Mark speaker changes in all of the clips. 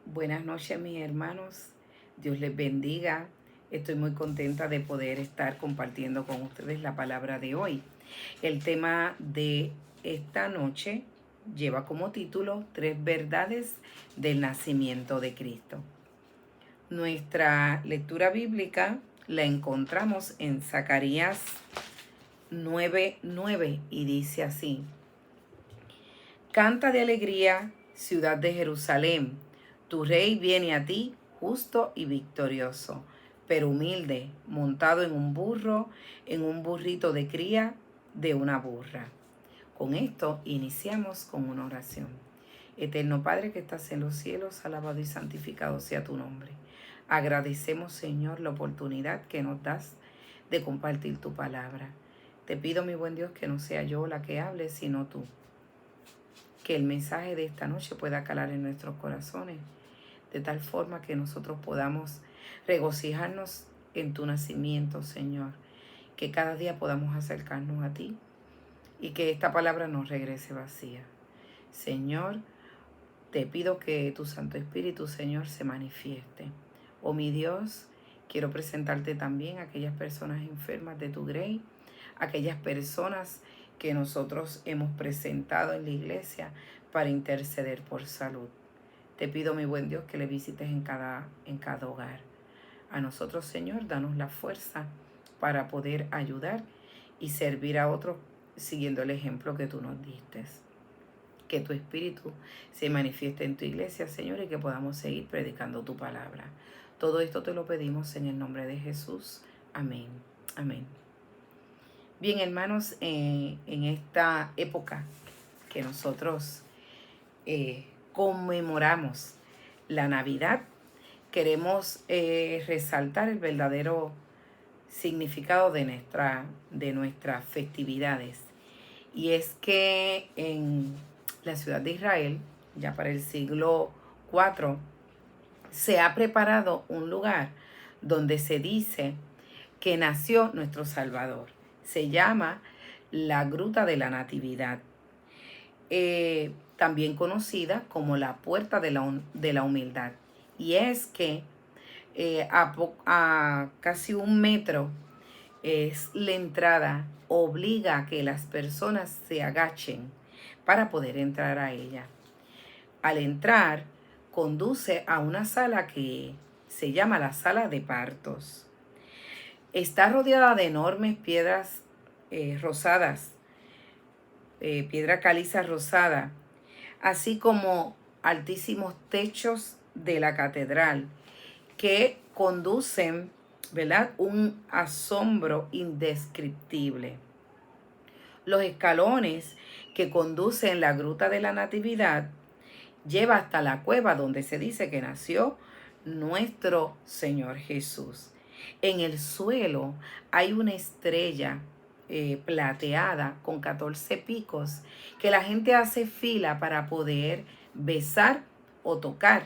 Speaker 1: Buenas noches, mis hermanos. Dios les bendiga. Estoy muy contenta de poder estar compartiendo con ustedes la palabra de hoy. El tema de esta noche lleva como título 3 verdades del nacimiento de Cristo. Nuestra lectura bíblica la encontramos en Zacarías 9:9 y dice así: Canta de alegría, ciudad de Jerusalén, tu rey viene a ti justo y victorioso, pero humilde, montado en un burrito de cría de una burra. Con esto iniciamos con una oración. Eterno Padre que estás en los cielos, alabado y santificado sea tu nombre. Agradecemos, Señor, la oportunidad que nos das de compartir tu palabra. Te pido, mi buen Dios, que no sea yo la que hable, sino tú. Que el mensaje de esta noche pueda calar en nuestros corazones, de tal forma que nosotros podamos regocijarnos en tu nacimiento, Señor. Que cada día podamos acercarnos a ti y que esta palabra no regrese vacía. Señor, te pido que tu Santo Espíritu, Señor, se manifieste. Oh mi Dios, quiero presentarte también a aquellas personas enfermas de tu grey, aquellas personas que nosotros hemos presentado en la iglesia para interceder por salud. Te pido, mi buen Dios, que le visites en cada hogar. A nosotros, Señor, danos la fuerza para poder ayudar y servir a otros siguiendo el ejemplo que tú nos diste. Que tu Espíritu se manifieste en tu iglesia, Señor, y que podamos seguir predicando tu palabra. Todo esto te lo pedimos en el nombre de Jesús. Amén. Amén. Bien, hermanos, en esta época que nosotros conmemoramos la Navidad, queremos resaltar el verdadero significado de nuestras festividades. Y es que en la ciudad de Israel, ya para el siglo IV, se ha preparado un lugar donde se dice que nació nuestro Salvador. Se llama la Gruta de la Natividad, también conocida como la Puerta de la Humildad. Y es que a casi 1 metro es la entrada, obliga a que las personas se agachen para poder entrar a ella. Al entrar, conduce a una sala que se llama la sala de partos. Está rodeada de enormes piedras rosadas, piedra caliza rosada, así como altísimos techos de la catedral que conducen, ¿verdad?, un asombro indescriptible. Los escalones que conducen la Gruta de la Natividad lleva hasta la cueva donde se dice que nació nuestro Señor Jesús. En el suelo hay una estrella plateada con 14 picos que la gente hace fila para poder besar o tocar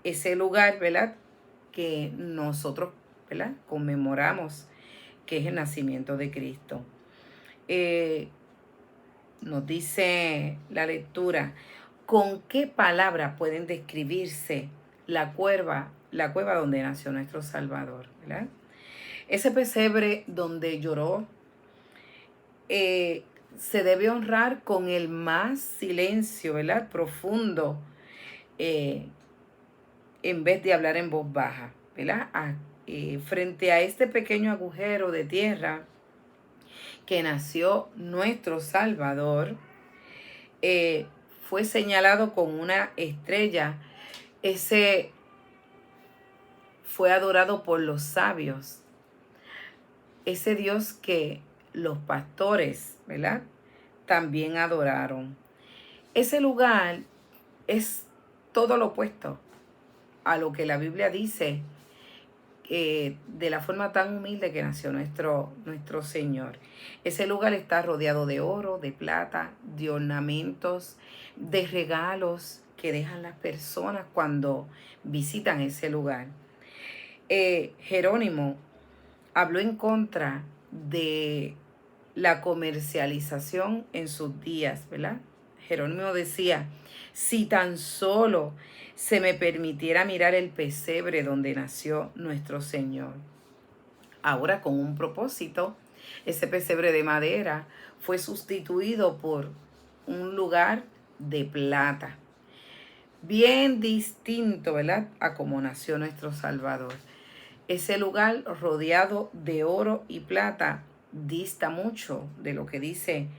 Speaker 1: ese lugar, ¿verdad?, que nosotros, ¿verdad?, conmemoramos, que es el nacimiento de Cristo. Nos dice la lectura: ¿con qué palabra pueden describirse la cueva donde nació nuestro Salvador, ¿verdad? Ese pesebre donde lloró se debe honrar con el más silencio, ¿verdad?, profundo, en vez de hablar en voz baja, ¿verdad? Frente a este pequeño agujero de tierra que nació nuestro Salvador, fue señalado con una estrella. Ese fue adorado por los sabios, ese Dios que los pastores, ¿verdad?, también adoraron. Ese lugar es todo lo opuesto a lo que la Biblia dice, de la forma tan humilde que nació nuestro Señor. Ese lugar está rodeado de oro, de plata, de ornamentos, de regalos que dejan las personas cuando visitan ese lugar. Jerónimo habló en contra de la comercialización en sus días, ¿verdad? Jerónimo decía, si tan solo se me permitiera mirar el pesebre donde nació nuestro Señor. Ahora con un propósito, ese pesebre de madera fue sustituido por un lugar de plata, bien distinto, ¿verdad?, a como nació nuestro Salvador. Ese lugar rodeado de oro y plata dista mucho de lo que dice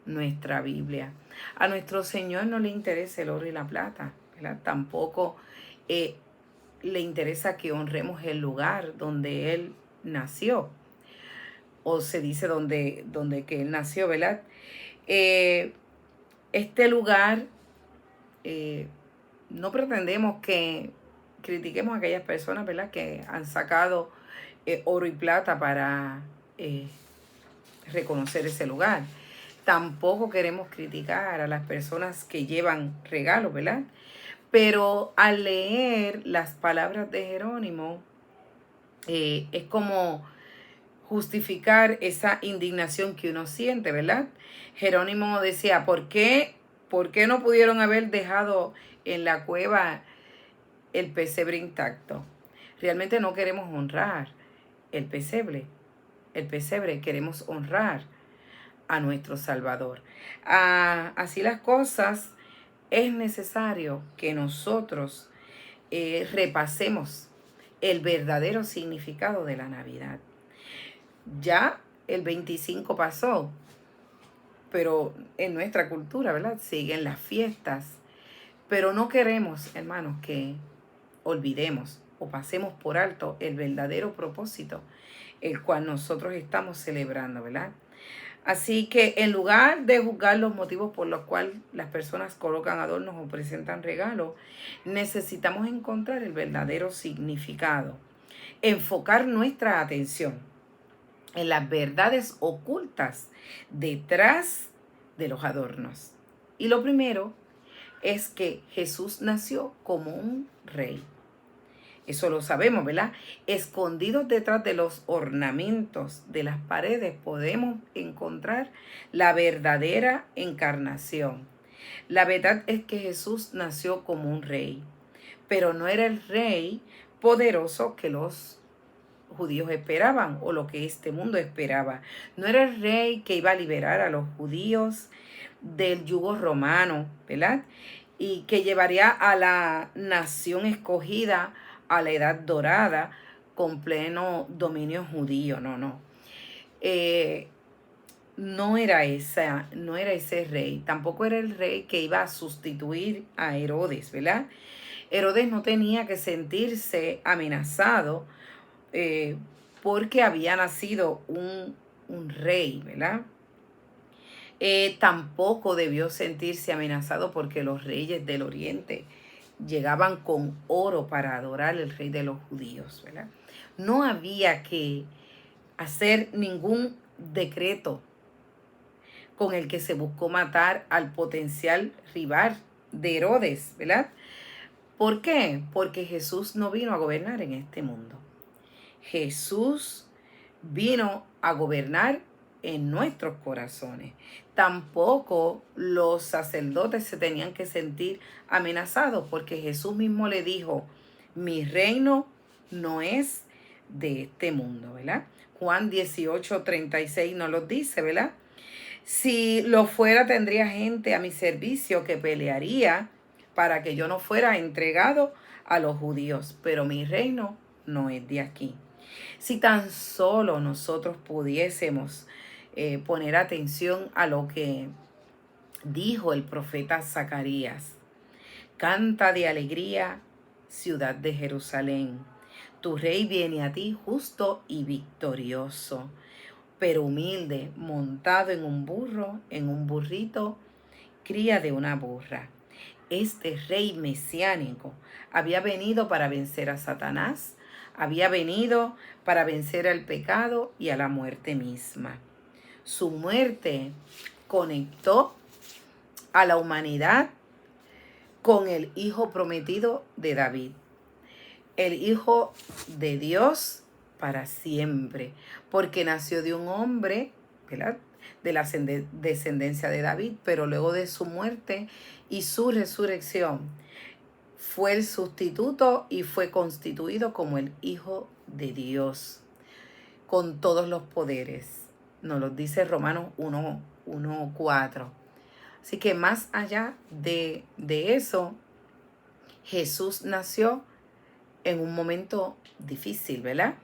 Speaker 1: nuestra Biblia. A nuestro Señor no le interesa el oro y la plata, ¿verdad? Tampoco le interesa que honremos el lugar donde Él nació, o se dice donde que Él nació, ¿verdad? Este lugar, no pretendemos que critiquemos a aquellas personas, ¿verdad?, que han sacado oro y plata para reconocer ese lugar. Tampoco queremos criticar a las personas que llevan regalos, ¿verdad? Pero al leer las palabras de Jerónimo, es como justificar esa indignación que uno siente, ¿verdad? Jerónimo decía, ¿por qué no pudieron haber dejado en la cueva el pesebre intacto? Realmente no queremos honrar el pesebre, queremos honrar a nuestro Salvador. Así las cosas, es necesario que nosotros repasemos el verdadero significado de la Navidad. Ya el 25 pasó, pero en nuestra cultura, ¿verdad?, siguen las fiestas. Pero no queremos, hermanos, que olvidemos o pasemos por alto el verdadero propósito, el cual nosotros estamos celebrando, ¿verdad? Así que en lugar de juzgar los motivos por los cuales las personas colocan adornos o presentan regalos, necesitamos encontrar el verdadero significado, enfocar nuestra atención en las verdades ocultas detrás de los adornos. Y lo primero es que Jesús nació como un rey. Eso lo sabemos, ¿verdad? Escondidos detrás de los ornamentos de las paredes podemos encontrar la verdadera encarnación. La verdad es que Jesús nació como un rey, pero no era el rey poderoso que los judíos esperaban o lo que este mundo esperaba. No era el rey que iba a liberar a los judíos del yugo romano, ¿verdad? Y que llevaría a la nación escogida a la edad dorada con pleno dominio judío. No. No era ese rey. Tampoco era el rey que iba a sustituir a Herodes, ¿verdad? Herodes no tenía que sentirse amenazado porque había nacido un rey, ¿verdad? Tampoco debió sentirse amenazado porque los reyes del oriente llegaban con oro para adorar al rey de los judíos, ¿verdad? No había que hacer ningún decreto con el que se buscó matar al potencial rival de Herodes, ¿verdad? ¿Por qué? Porque Jesús no vino a gobernar en este mundo. Jesús vino a gobernar en nuestros corazones. Tampoco los sacerdotes se tenían que sentir amenazados porque Jesús mismo le dijo, mi reino no es de este mundo, ¿verdad? Juan 18:36 nos lo dice, ¿verdad? Si lo fuera, tendría gente a mi servicio que pelearía para que yo no fuera entregado a los judíos, pero mi reino no es de aquí. Si tan solo nosotros pudiésemos poner atención a lo que dijo el profeta Zacarías. Canta de alegría, ciudad de Jerusalén. Tu rey viene a ti justo y victorioso, pero humilde, montado en un burro, en un burrito, cría de una burra. Este rey mesiánico había venido para vencer a Satanás, había venido para vencer al pecado y a la muerte misma. Su muerte conectó a la humanidad con el Hijo prometido de David, el Hijo de Dios para siempre, porque nació de un hombre, ¿verdad?, de la descendencia de David, pero luego de su muerte y su resurrección, fue el sustituto y fue constituido como el Hijo de Dios, con todos los poderes. Nos lo dice Romanos 1:4. Así que más allá de eso, Jesús nació en un momento difícil, ¿verdad?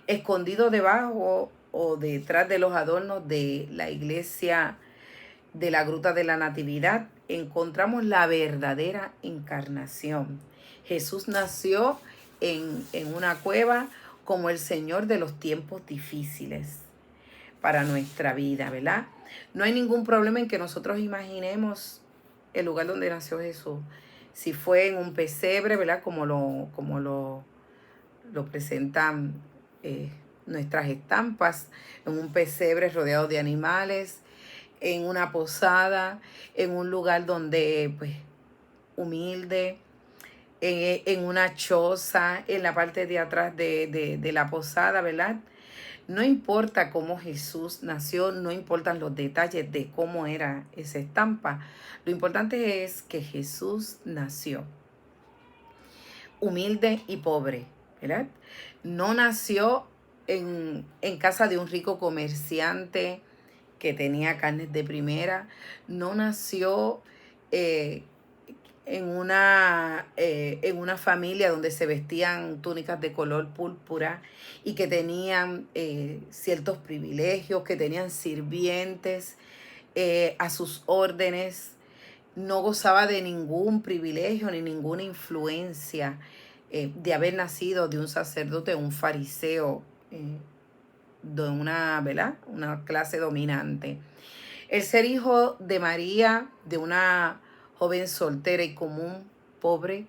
Speaker 1: Escondido debajo o detrás de los adornos de la iglesia de la Gruta de la Natividad, encontramos la verdadera encarnación. Jesús nació en una cueva como el Señor de los tiempos difíciles para nuestra vida, ¿verdad? No hay ningún problema en que nosotros imaginemos el lugar donde nació Jesús. Si fue en un pesebre, ¿verdad? Como lo presentan nuestras estampas, en un pesebre rodeado de animales, en una posada, en un lugar donde, pues, humilde, en una choza, en la parte de atrás de la posada, ¿verdad? No importa cómo Jesús nació, no importan los detalles de cómo era esa estampa. Lo importante es que Jesús nació humilde y pobre, ¿verdad? No nació en casa de un rico comerciante que tenía carnes de primera. No nació eh, en una familia donde se vestían túnicas de color púrpura y que tenían ciertos privilegios, que tenían sirvientes a sus órdenes. No gozaba de ningún privilegio ni ninguna influencia de haber nacido de un sacerdote, un fariseo, de una, ¿verdad? Una clase dominante. El ser hijo de María, de una joven soltera y común, pobre,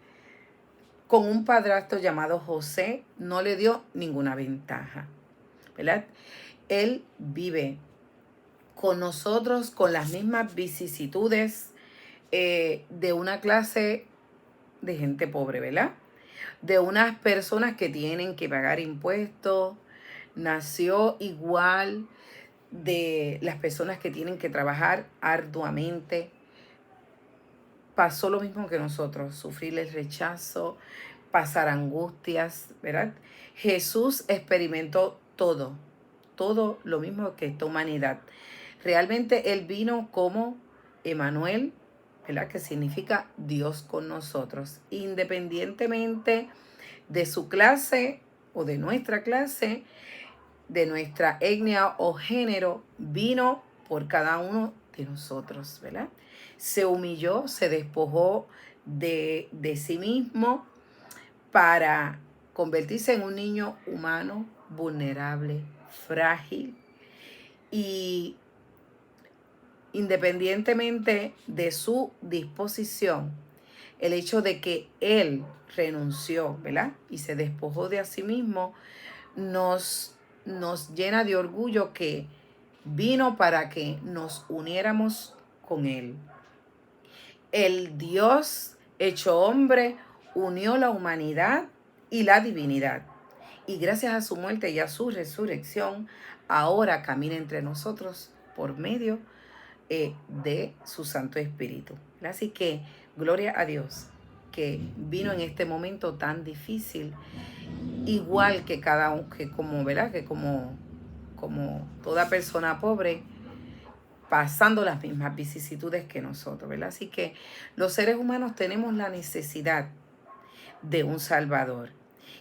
Speaker 1: con un padrastro llamado José, no le dio ninguna ventaja, ¿verdad? Él vive con nosotros con las mismas vicisitudes de una clase de gente pobre, ¿verdad? De unas personas que tienen que pagar impuestos. Nació igual de las personas que tienen que trabajar arduamente. Pasó lo mismo que nosotros, sufrir el rechazo, pasar angustias, ¿verdad? Jesús experimentó todo lo mismo que esta humanidad. Realmente Él vino como Emmanuel, ¿verdad? Que significa Dios con nosotros. Independientemente de su clase o de nuestra clase, de nuestra etnia o género, vino por cada uno de nosotros, ¿verdad? Se humilló, se despojó de sí mismo para convertirse en un niño humano, vulnerable, frágil, y independientemente de su disposición, el hecho de que Él renunció, ¿verdad? Y se despojó de sí mismo, nos llena de orgullo que vino para que nos uniéramos con Él. El Dios hecho hombre unió la humanidad y la divinidad. Y gracias a su muerte y a su resurrección, ahora camina entre nosotros por medio de su Santo Espíritu. Así que gloria a Dios que vino en este momento tan difícil, igual que ¿verdad? Que como toda persona pobre, pasando las mismas vicisitudes que nosotros, ¿verdad? Así que los seres humanos tenemos la necesidad de un Salvador.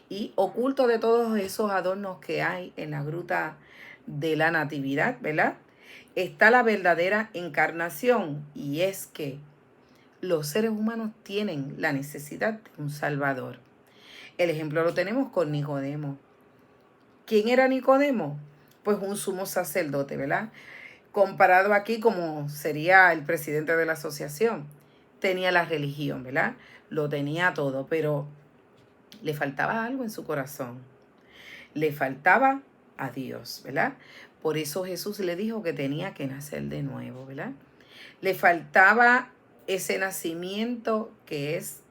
Speaker 1: Y oculto de todos esos adornos que hay en la gruta de la Natividad, ¿verdad? Está la verdadera encarnación, y es que los seres humanos tienen la necesidad de un Salvador. El ejemplo lo tenemos con Nicodemo. ¿Quién era Nicodemo? Pues un sumo sacerdote, ¿verdad? Comparado aquí como sería el presidente de la asociación. Tenía la religión, ¿verdad? Lo tenía todo, pero le faltaba algo en su corazón. Le faltaba a Dios, ¿verdad? Por eso Jesús le dijo que tenía que nacer de nuevo, ¿verdad? Le faltaba ese nacimiento que es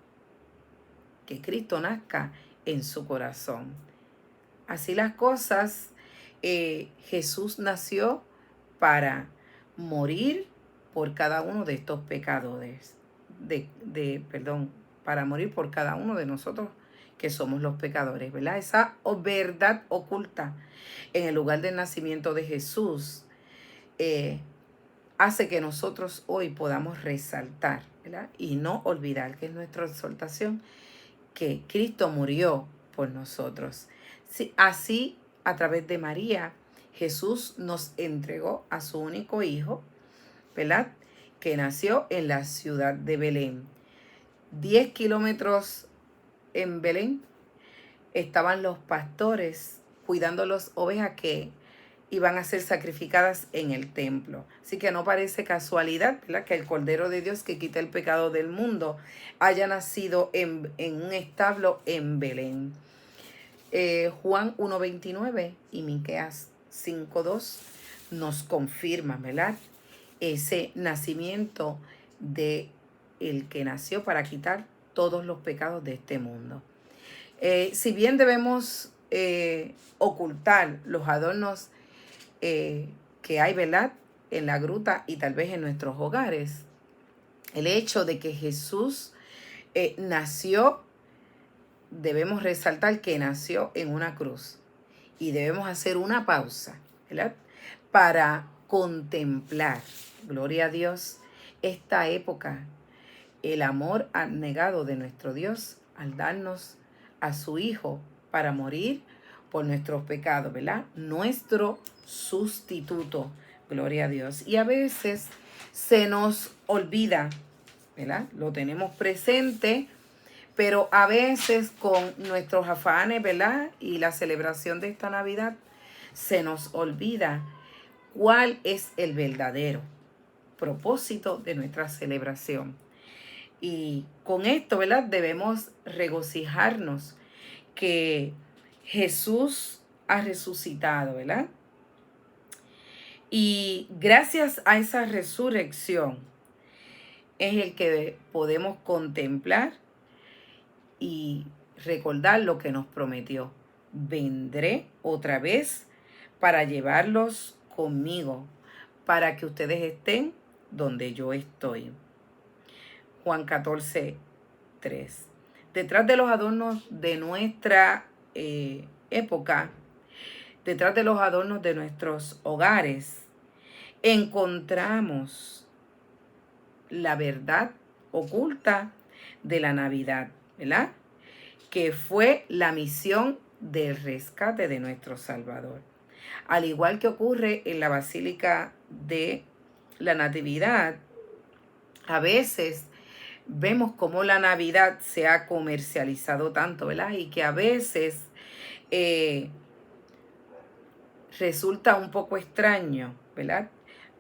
Speaker 1: que Cristo nazca en su corazón. Así las cosas, Jesús nació para morir por cada uno de estos pecadores, para morir por cada uno de nosotros que somos los pecadores, ¿verdad? Esa verdad oculta en el lugar del nacimiento de Jesús hace que nosotros hoy podamos resaltar, ¿verdad? Y no olvidar, que es nuestra exhortación, que Cristo murió por nosotros. Sí, así, a través de María, Jesús nos entregó a su único hijo, ¿verdad? Que nació en la ciudad de Belén. 10 kilómetros en Belén estaban los pastores cuidando las ovejas que iban a ser sacrificadas en el templo. Así que no parece casualidad, ¿verdad?, que el Cordero de Dios que quita el pecado del mundo haya nacido en un establo en Belén. Juan 1:29 y Miqueas 5:2 nos confirman, ¿verdad?, ese nacimiento de el que nació para quitar todos los pecados de este mundo. Si bien debemos ocultar los adornos que hay, ¿verdad?, en la gruta y tal vez en nuestros hogares, el hecho de que Jesús nació, debemos resaltar que nació en una cruz y debemos hacer una pausa, ¿verdad?, para contemplar, gloria a Dios, esta época, el amor abnegado de nuestro Dios al darnos a su Hijo para morir por nuestros pecados, ¿verdad? Nuestro sustituto, gloria a Dios. Y a veces se nos olvida, ¿verdad? Lo tenemos presente, pero a veces con nuestros afanes, ¿verdad?, y la celebración de esta Navidad, se nos olvida cuál es el verdadero propósito de nuestra celebración. Y con esto, ¿verdad?, debemos regocijarnos que Jesús ha resucitado, ¿verdad? Y gracias a esa resurrección es el que podemos contemplar y recordar lo que nos prometió. Vendré otra vez para llevarlos conmigo, para que ustedes estén donde yo estoy. Juan 14:3. Detrás de los adornos de nuestra época, detrás de los adornos de nuestros hogares, encontramos la verdad oculta de la Navidad, ¿verdad?, que fue la misión del rescate de nuestro Salvador. Al igual que ocurre en la Basílica de la Natividad, a veces vemos cómo la Navidad se ha comercializado tanto, ¿verdad?, y que a veces resulta un poco extraño, ¿verdad?,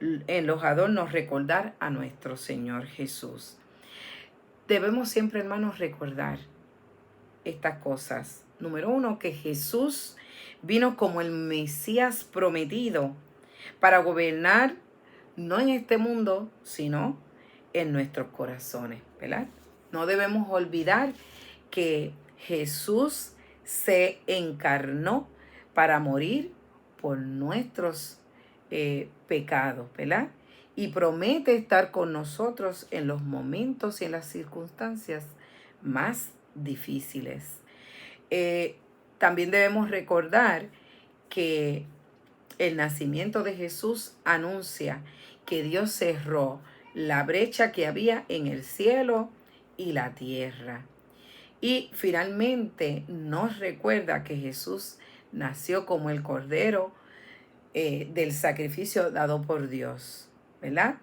Speaker 1: en los adornos recordar a nuestro Señor Jesús. Debemos siempre, hermanos, recordar estas cosas. Número 1, que Jesús vino como el Mesías prometido para gobernar no en este mundo, sino en nuestros corazones, ¿verdad? No debemos olvidar que Jesús se encarnó para morir por nuestros pecados, ¿verdad? Y promete estar con nosotros en los momentos y en las circunstancias más difíciles. También debemos recordar que el nacimiento de Jesús anuncia que Dios cerró la brecha que había en el cielo y la tierra. Y finalmente nos recuerda que Jesús nació como el Cordero del sacrificio dado por Dios, ¿verdad?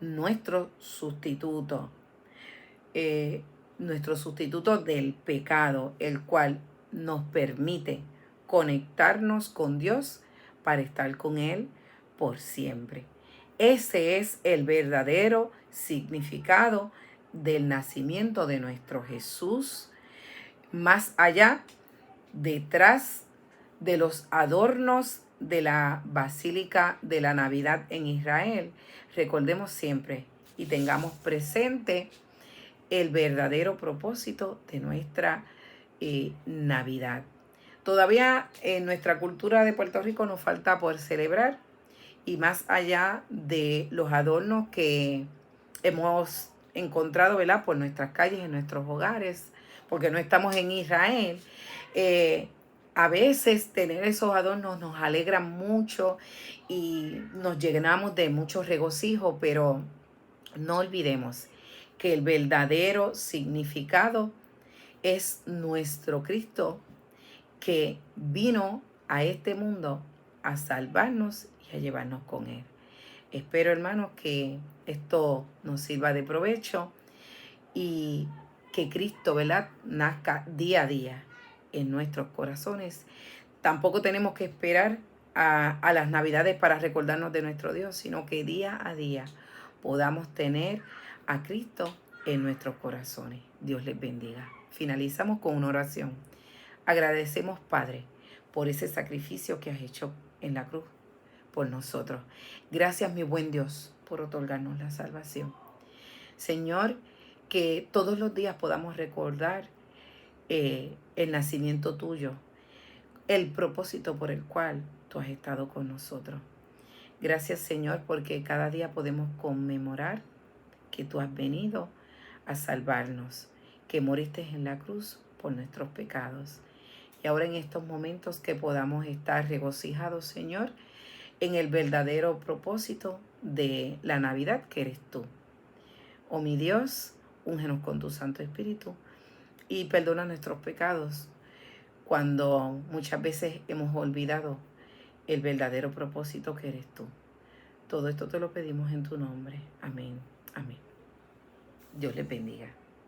Speaker 1: Nuestro sustituto del pecado, el cual nos permite conectarnos con Dios para estar con Él por siempre. Ese es el verdadero significado del nacimiento de nuestro Jesús, más allá, detrás de los adornos de la Basílica de la Navidad en Israel. Recordemos siempre y tengamos presente el verdadero propósito de nuestra Navidad. Todavía en nuestra cultura de Puerto Rico nos falta por celebrar, y más allá de los adornos que hemos encontrado, ¿verdad?, por nuestras calles, en nuestros hogares, porque no estamos en Israel. A veces tener esos adornos nos alegra mucho y nos llenamos de mucho regocijo, pero no olvidemos que el verdadero significado es nuestro Cristo, que vino a este mundo a salvarnos y a llevarnos con Él. Espero, hermanos, que esto nos sirva de provecho y que Cristo, ¿verdad?, nazca día a día en nuestros corazones. Tampoco tenemos que esperar a las Navidades para recordarnos de nuestro Dios, sino que día a día podamos tener a Cristo en nuestros corazones. Dios les bendiga. Finalizamos con una oración. Agradecemos, Padre, por ese sacrificio que has hecho en la cruz por nosotros. Gracias, mi buen Dios, por otorgarnos la salvación. Señor, que todos los días podamos recordar el nacimiento tuyo, el propósito por el cual tú has estado con nosotros. Gracias, Señor, porque cada día podemos conmemorar que tú has venido a salvarnos, que moriste en la cruz por nuestros pecados. Y ahora en estos momentos que podamos estar regocijados, Señor, en el verdadero propósito de la Navidad, que eres tú. Oh mi Dios, úngenos con tu Santo Espíritu y perdona nuestros pecados cuando muchas veces hemos olvidado el verdadero propósito que eres tú. Todo esto te lo pedimos en tu nombre. Amén. Amén. Dios les bendiga.